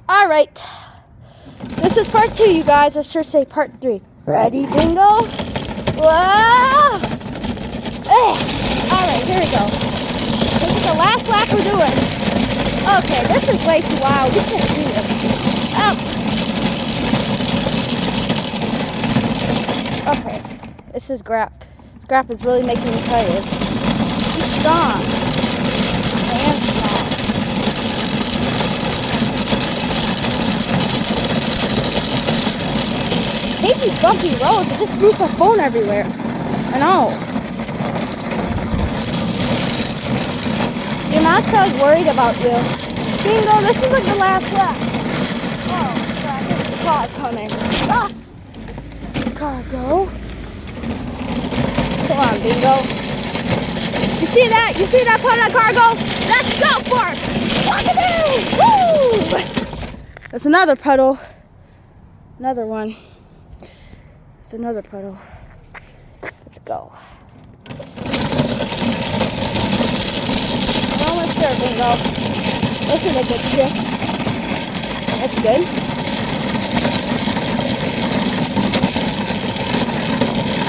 All right. This is part 2, you guys. I should say part 3. Ready, bingo? Whoa! All right, here we go. This is the last lap we're doing. Okay, this is way too wild. We can't do this. Oh. Okay, this is Grap. Scrap is really making me tired. He's strong. I am strong. I hate these bumpy roads. It just moves my phone everywhere. I know. Your mom's kind of worried about you. Bingo, this is like the last lap. Oh, crap. There's a car coming. Ah! Cargo. Come on, Bingo. You see that? You see that part of the cargo? Let's go for it! WACKODOO! Woo! That's another puddle. Another one. It's another puddle. Let's go. I'm almost there, Bingo. This is a good trick. That's good.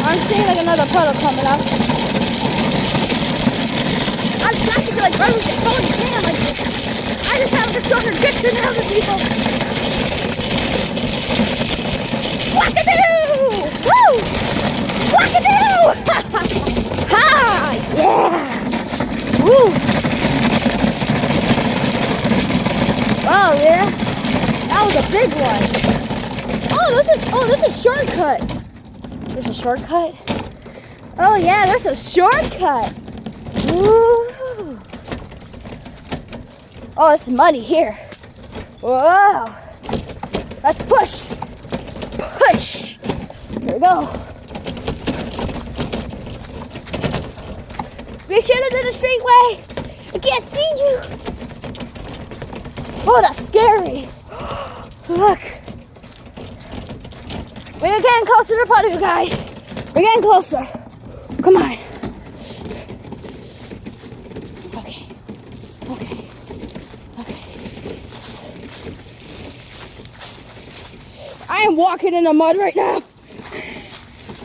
I'm seeing like another puddle coming up. I'm practically like running with your phone in your hand like this. I just have to show her tricks than other people. WACKODOO! Woo! WACKODOO! Ha! Yeah! Woo! Oh yeah, that was a big one. Oh, this is shortcut. There's a shortcut. Oh yeah, that's a shortcut. Woo! Oh, it's muddy here. Whoa! Let's push. Push. Here we go. Be sure to do the straight way. I can't see you. Oh, that's scary. Look. We're getting closer to the puddle, you guys. We're getting closer. Come on. Okay. Okay. Okay. I am walking in the mud right now.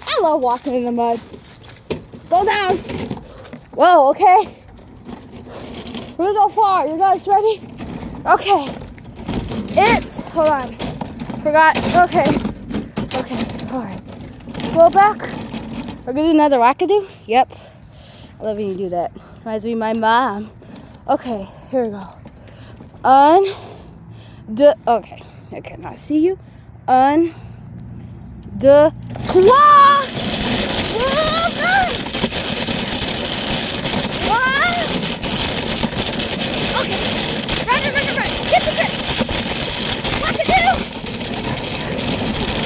I love walking in the mud. Go down. Whoa, okay. We're gonna go far. You guys ready? Okay. Hold on. Forgot. Okay. Okay. Alright. Go back. We're gonna do another WACKODOO? Yep. I love when you do that. Reminds me of my mom. Okay, here we go. Okay. I cannot see you. Okay. Run. Get the grip. WACKODOO!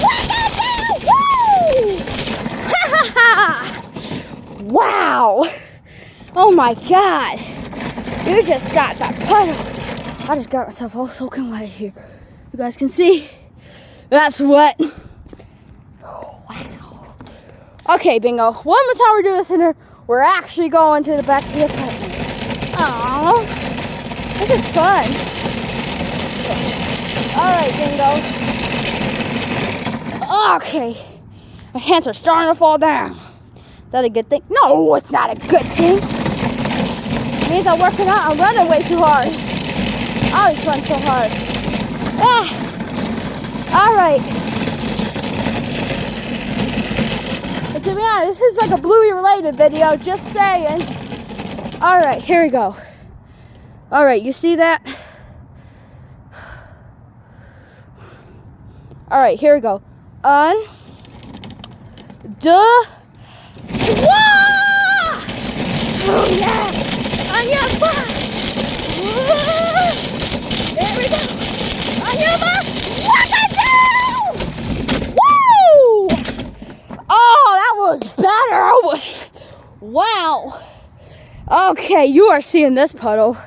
WACKODOO! Woo! Ha ha ha! Wow! Oh my God! You just got that puddle. I just got myself all soaking wet here. You guys can see? That's wet. Oh, wow. Okay, Bingo. One more time we do this in here. We're actually going to the back to the apartment. Aww. This is fun. Alright, Bingo. Okay. My hands are starting to fall down. Is that a good thing? No, it's not a good thing. It means I'm working out. I'm running way too hard. I always run so hard. Ah. Alright. But to be honest, this is like a Bluey related video. Just saying. Alright, here we go. Alright, you see that? Alright, here we go. Wah! Oh yeah! On your butt! There we go! On your butt! WACKODOO! Woo! Oh, that was better! Wow! Okay, you are seeing this puddle.